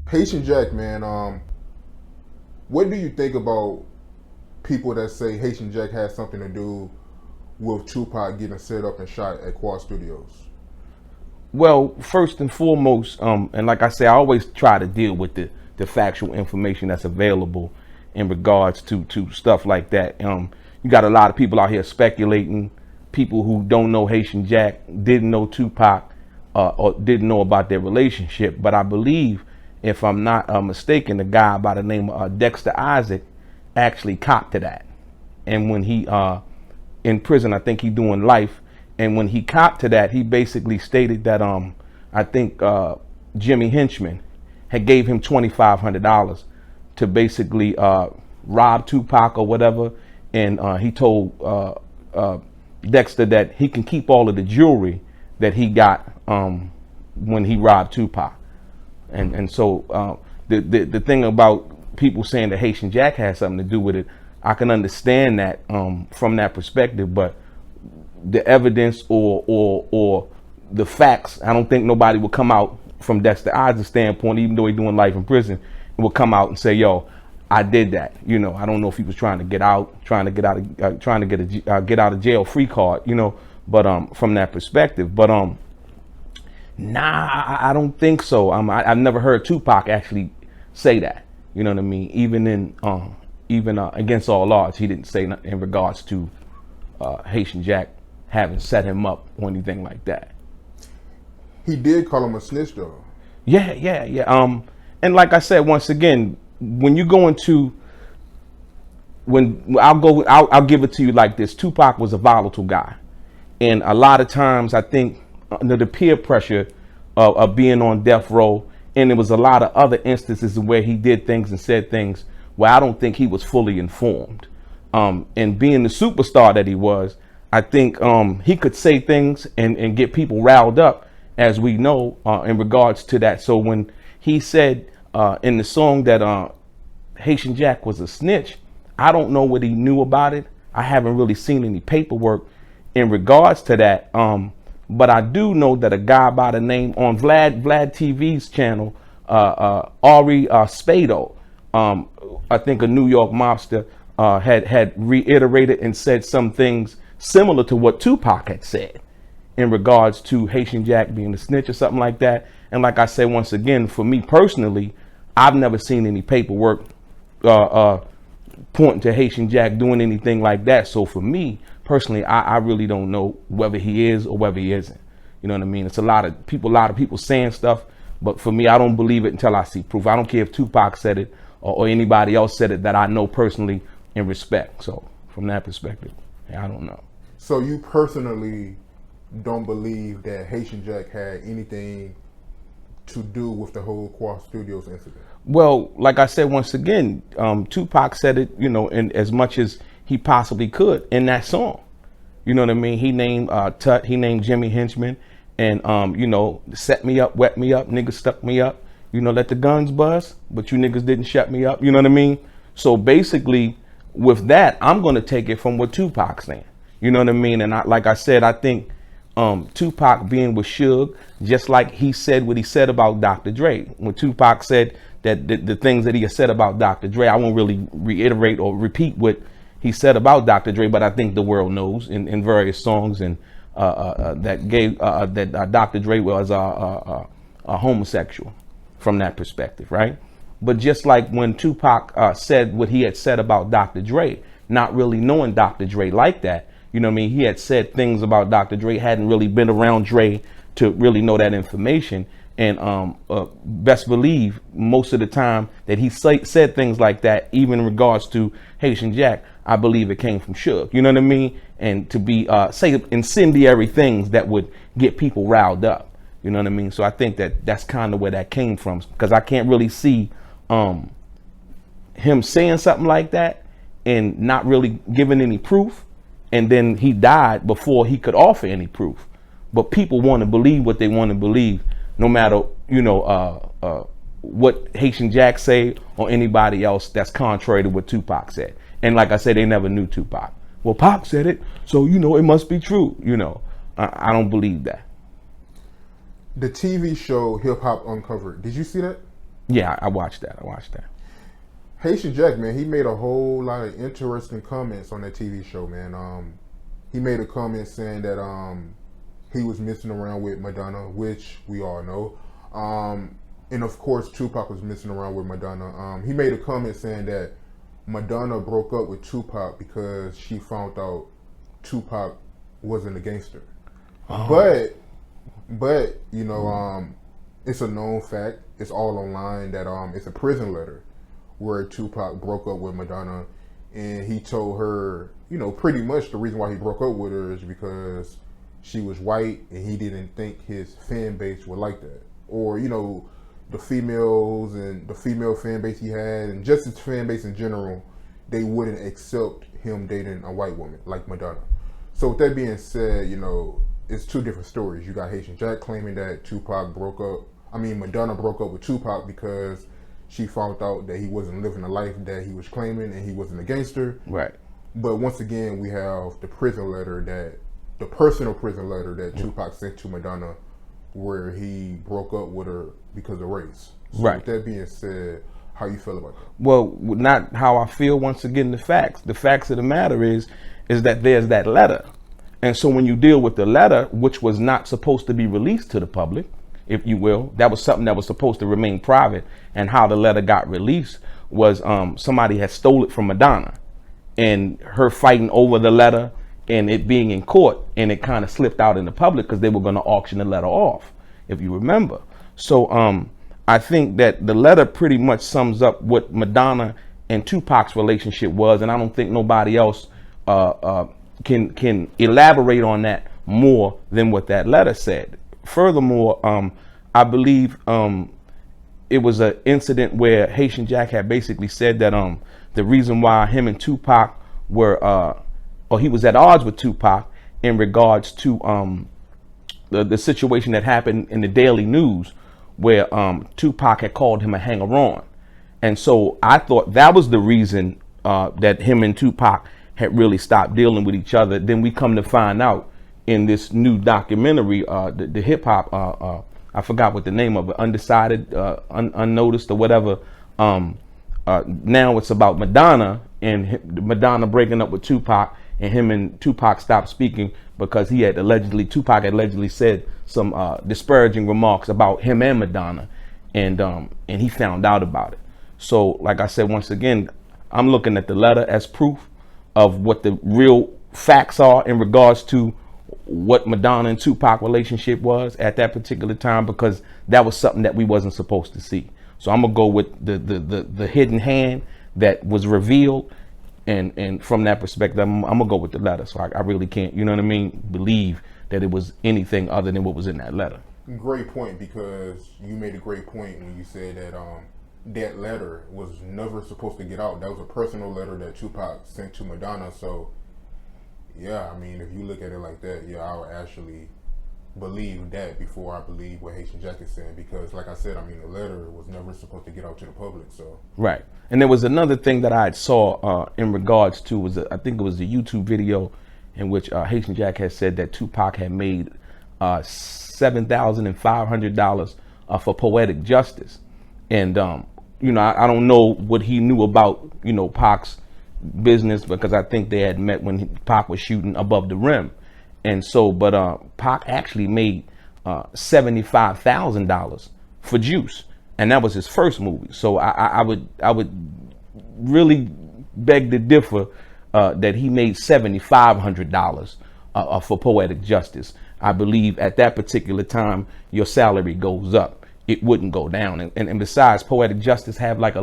Haitian Jack, man. What do you think about people that say Haitian Jack has something to do with Tupac getting set up and shot at Quad Studios? Well, first and foremost, and like I say, I always try to deal with the factual information that's available in regards to stuff like that. You got a lot of people out here speculating, people who don't know Haitian Jack, didn't know Tupac, or didn't know about their relationship. But I believe, if I'm not mistaken, the guy by the name of Dexter Isaac actually copped to that. And when he in prison, I think he doing life. And when he copped to that, he basically stated that I think Jimmy Henchman had gave him $2,500 to basically rob Tupac or whatever. And he told Dexter that he can keep all of the jewelry that he got when he robbed Tupac. And so the thing about people saying that Haitian Jack has something to do with it, I can understand that from that perspective, but the evidence or the facts, I don't think nobody will come out from Dexter Isaac's standpoint, even though he's doing life in prison, and will come out and say, "Yo, I did that." You know, I don't know if he was trying to get out, trying to get out of jail free card. You know, but from that perspective, but nah, I don't think so. I've never heard Tupac actually say that. You know what I mean? Even against all odds, he didn't say nothing in regards to Haitian Jack having set him up or anything like that. He did call him a snitch, though. Yeah. And like I said, once again, when you go into, I'll give it to you like this. Tupac was a volatile guy, and a lot of times I think under the peer pressure of being on death row, and there was a lot of other instances where he did things and said things where I don't think he was fully informed. And being the superstar that he was, I think he could say things and get people riled up, as we know, in regards to that. So when he said in the song that Haitian Jack was a snitch, I don't know what he knew about it. I haven't really seen any paperwork in regards to that. But I do know that a guy by the name on Vlad TV's channel, Ari Spado, I think a New York mobster, had reiterated and said some things similar to what Tupac had said in regards to Haitian Jack being a snitch or something like that. And like I said, once again, for me personally, I've never seen any paperwork pointing to Haitian Jack doing anything like that. So for me personally, I really don't know whether he is or whether he isn't. You know what I mean? It's a lot of people saying stuff, but for me, I don't believe it until I see proof. I don't care if Tupac said it or anybody else said it that I know personally and respect. So from that perspective, yeah, I don't know. So you personally don't believe that Haitian Jack had anything to do with the whole Quad Studios incident? Well, like I said, once again, Tupac said it, you know, in as much as he possibly could in that song. You know what I mean? He named Tut, he named Jimmy Henchman, and you know, set me up, wet me up, niggas stuck me up, you know, let the guns bust, but you niggas didn't shut me up. You know what I mean? So basically, with that, I'm gonna take it from what Tupac's saying. You know what I mean? And like I said, I think Tupac being with Suge, just like he said what he said about Dr. Dre. When Tupac said that the things that he has said about Dr. Dre, I won't really reiterate or repeat what he said about Dr. Dre, but I think the world knows in various songs and that Dr. Dre was a homosexual from that perspective, right? But just like when Tupac said what he had said about Dr. Dre, not really knowing Dr. Dre like that, you know what I mean? He had said things about Dr. Dre, hadn't really been around Dre to really know that information. And best believe most of the time that he said things like that, even in regards to Haitian Jack, I believe it came from Suge. You know what I mean? And to be say incendiary things that would get people riled up. You know what I mean? So I think that that's kind of where that came from, because I can't really see him saying something like that and not really giving any proof. And then he died before he could offer any proof. But people want to believe what they want to believe, no matter, you know, what Haitian Jack say or anybody else that's contrary to what Tupac said. And like I said, they never knew Tupac. Well, Pac said it, so, you know, it must be true. You know, I don't believe that. The TV show Hip Hop Uncovered, did you see that? Yeah, I watched that. Haitian Jack, man, he made a whole lot of interesting comments on that TV show, man. He made a comment saying that he was messing around with Madonna, which we all know. And of course, Tupac was messing around with Madonna. He made a comment saying that Madonna broke up with Tupac because she found out Tupac wasn't a gangster. Oh. But you know, it's a known fact. It's all online that it's a prison letter where Tupac broke up with Madonna, and he told her, you know, pretty much the reason why he broke up with her is because she was white, and he didn't think his fan base would like that, or you know, the females and the female fan base he had, and just his fan base in general, they wouldn't accept him dating a white woman like Madonna. So with that being said, you know, it's two different stories. You got Haitian Jack claiming that Madonna broke up with Tupac because she found out that he wasn't living the life that he was claiming and he wasn't a gangster. Right. But once again, we have the personal prison letter that Tupac sent to Madonna, where he broke up with her because of race. So right. With that being said, how you feel about that? Well, not how I feel. Once again, the facts. The facts of the matter is that there's that letter. And so when you deal with the letter, which was not supposed to be released to the public, if you will, that was something that was supposed to remain private. And how the letter got released was somebody had stole it from Madonna, and her fighting over the letter and it being in court, and it kind of slipped out in the public because they were going to auction the letter off, if you remember. So I think that the letter pretty much sums up what Madonna and Tupac's relationship was, and I don't think nobody else can elaborate on that more than what that letter said. Furthermore, I believe it was an incident where Haitian Jack had basically said that the reason why him and Tupac were or he was at odds with Tupac in regards to the situation that happened in the Daily News, where Tupac had called him a hanger-on. And so I thought that was the reason that him and Tupac had really stopped dealing with each other. Then we come to find out in this new documentary, the hip hop, I forgot what the name of it, Undecided, Unnoticed or whatever. Now it's about Madonna and Madonna breaking up with Tupac, and him and Tupac stopped speaking because Tupac had allegedly said some disparaging remarks about him and Madonna, and he found out about it. So like I said, once again, I'm looking at the letter as proof of what the real facts are in regards to what Madonna and Tupac relationship was at that particular time, because that was something that we wasn't supposed to see. So I'm gonna go with the hidden hand that was revealed, and from that perspective, I'm gonna go with the letter. So I really can't, you know what I mean, believe that it was anything other than what was in that letter. Great point, because you made a great point when you said that that letter was never supposed to get out. That was a personal letter that Tupac sent to Madonna. So yeah, I mean, if you look at it like that, yeah, I would actually believe that before I believe what Haitian Jack is saying, because like I said, I mean, the letter was never supposed to get out to the public. So right. And there was another thing that I saw in regards to I think it was a YouTube video in which Haitian Jack had said that Tupac had made $7,500 for Poetic Justice. And you know, I don't know what he knew about, you know, Pac's business, because I think they had met when Pac was shooting Above the Rim. And so, but Pac actually made $75,000 for Juice, and that was his first movie. So I would really beg to differ that he made $7,500 for Poetic Justice. I believe at that particular time your salary goes up; it wouldn't go down. And besides, Poetic Justice had like a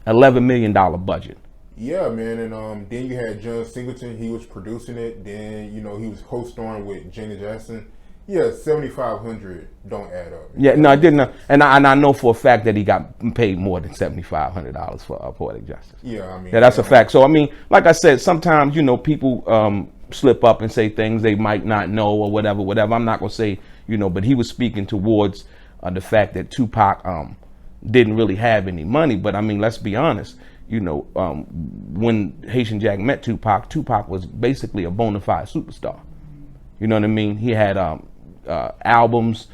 $11 million budget. Yeah, man, and then you had John Singleton. He was producing it. Then, you know, he was co-starring with Janet Jackson. Yeah, $7,500 don't add up. Yeah, no, I didn't. And I know for a fact that he got paid more than $7,500 for Poetic Justice. Yeah, I mean, yeah, that's a fact. So I mean, like I said, sometimes, you know, people slip up and say things they might not know or whatever. I'm not gonna say, you know, but he was speaking towards the fact that Tupac didn't really have any money. But I mean, let's be honest. You know, when Haitian Jack met Tupac, Tupac was basically a bona fide superstar. You know what I mean? He had albums.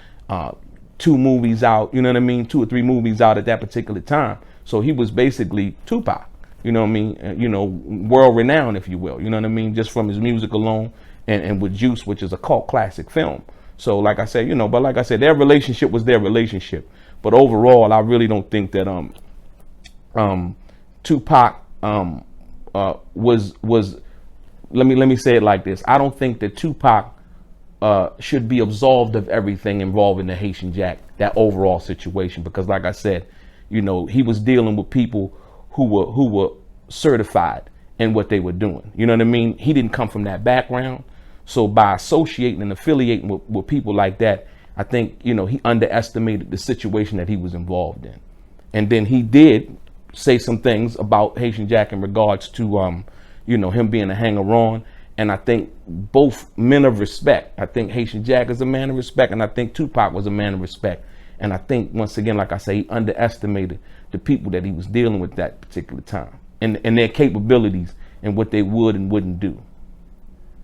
2 movies out, you know what I mean, 2 or 3 movies out at that particular time. So he was basically Tupac, you know what I mean, world renowned, if you will, you know what I mean, just from his music alone, and with Juice, which is a cult classic film. So like I said, but like I said, their relationship was their relationship. But overall, I really don't think that Tupac was let me say it like this. I don't think that Tupac should be absolved of everything involving the Haitian Jack, that overall situation, because like I said, he was dealing with people who were certified in what they were doing. You know what I mean? He didn't come from that background. So by associating and affiliating with people like that, I think, he underestimated the situation that he was involved in. And then he did say some things about Haitian Jack in regards to, him being a hanger-on. And I think both men of respect. I think Haitian Jack is a man of respect, and I think Tupac was a man of respect. And I think, once again, like I say, he underestimated the people that he was dealing with that particular time, and their capabilities and what they would and wouldn't do.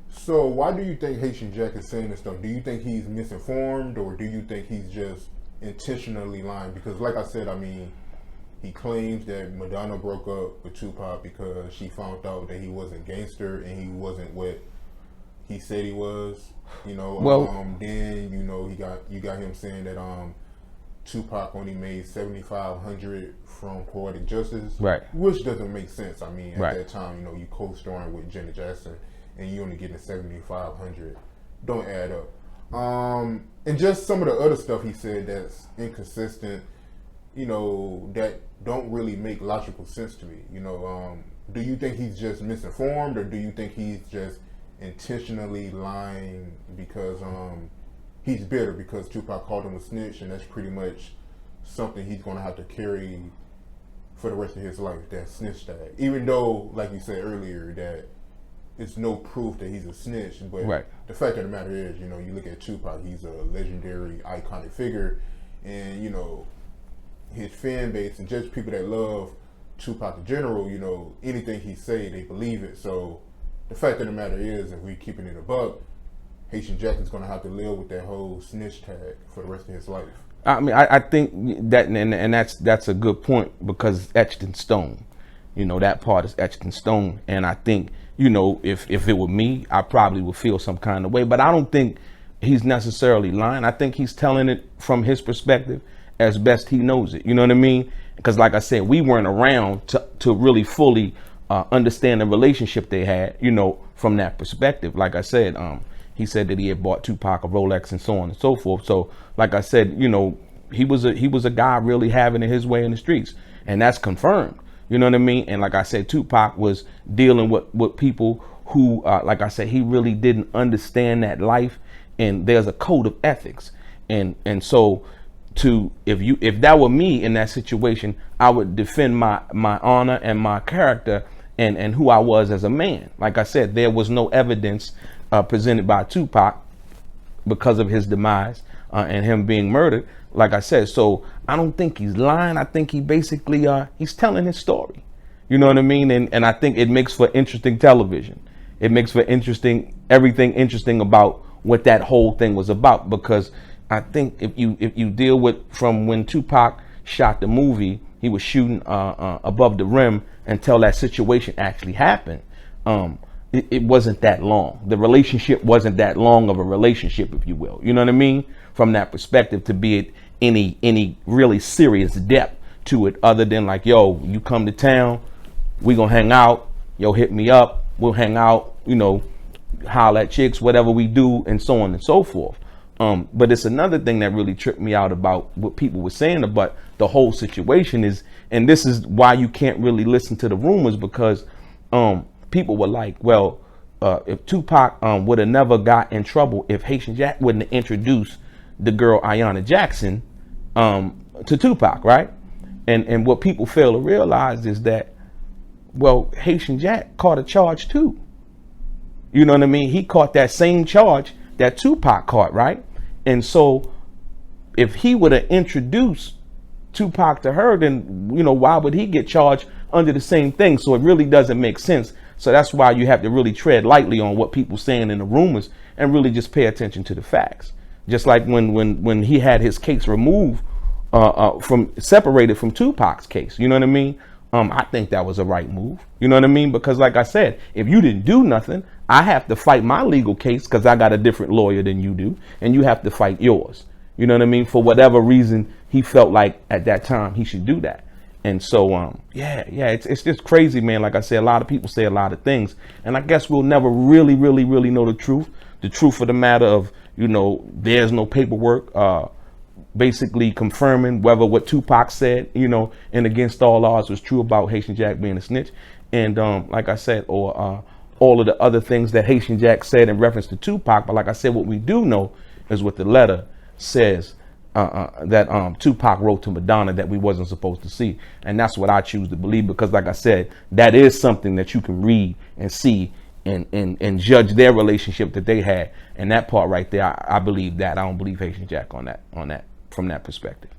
So why do you think Haitian Jack is saying this stuff? Do you think he's misinformed, or do you think he's just intentionally lying? Because like I said, he claims that Madonna broke up with Tupac because she found out that he wasn't gangster and he wasn't what he said he was. Then you got him saying that Tupac only made $7,500 from Poetic Justice, right? Which doesn't make sense. At right. that time, you co-starring with Janet Jackson, and you only getting $7,500. Don't add up. And just some of the other stuff he said that's inconsistent, that don't really make logical sense to me. Do you think he's just misinformed, or do you think he's just intentionally lying because he's bitter because Tupac called him a snitch, and that's pretty much something he's going to have to carry for the rest of his life, that snitch tag? Even though, like you said earlier, that it's no proof that he's a snitch, but right. The fact of the matter is, you look at Tupac, he's a legendary, iconic figure, and his fan base and just people that love Tupac in general, anything he say, they believe it. So the fact of the matter is, if we're keeping it a buck, Haitian Jack is going to have to live with that whole snitch tag for the rest of his life. I think that, and that's a good point, because it's etched in stone. That part is etched in stone. And I think, if it were me, I probably would feel some kind of way. But I don't think he's necessarily lying. I think he's telling it from his perspective as best he knows it. You know what I mean? Because like I said, we weren't around to really fully understand the relationship they had, from that perspective. Like I said, he said that he had bought Tupac a Rolex and so on and so forth. So like I said, he was a guy really having it his way in the streets, and that's confirmed. You know what I mean? And like I said, Tupac was dealing with people who, like I said, he really didn't understand that life, and there's a code of ethics. And so if that were me in that situation, I would defend my honor and my character and who I was as a man. Like I said, there was no evidence presented by Tupac because of his demise and him being murdered. Like I said, so I don't think he's lying. I think he basically he's telling his story. You know what I mean? And I think it makes for interesting television. It makes for everything interesting about what that whole thing was about. Because I think if you deal with from when Tupac shot the movie, he was shooting above the rim until that situation actually happened. It wasn't that long. The relationship wasn't that long of a relationship, if you will. You know what I mean? From that perspective, to be at any really serious depth to it, other than like, yo, you come to town, we gonna hang out, yo, hit me up, we'll hang out, holler at chicks, whatever we do, and so on and so forth. But it's another thing that really tripped me out about what people were saying about the whole situation is, and this is why you can't really listen to the rumors, because people were like, well, if Tupac would have never got in trouble if Haitian Jack wouldn't have introduced the girl Ayanna Jackson to Tupac, right? And what people fail to realize is that, well, Haitian Jack caught a charge too. You know what I mean? He caught that same charge that Tupac caught, right? And so if he would have introduced Tupac to her, then, why would he get charged under the same thing? So it really doesn't make sense. So that's why you have to really tread lightly on what people saying in the rumors and really just pay attention to the facts. Just like when he had his case removed, from separated from Tupac's case. You know what I mean? I think that was a right move. You know what I mean? Because like I said, if you didn't do nothing, I have to fight my legal case because I got a different lawyer than you do, and you have to fight yours. You know what I mean? For whatever reason, he felt like at that time he should do that. And so, it's just crazy, man. Like I said, a lot of people say a lot of things, and I guess we'll never really know the truth. The truth of the matter of, there's no paperwork, basically confirming whether what Tupac said, and against all odds was true about Haitian Jack being a snitch. And like I said, or all of the other things that Haitian Jack said in reference to Tupac. But like I said, what we do know is what the letter says, that Tupac wrote to Madonna that we wasn't supposed to see. And that's what I choose to believe, because like I said, that is something that you can read and see and judge their relationship that they had. And that part right there, I believe that. I don't believe Haitian Jack on that from that perspective.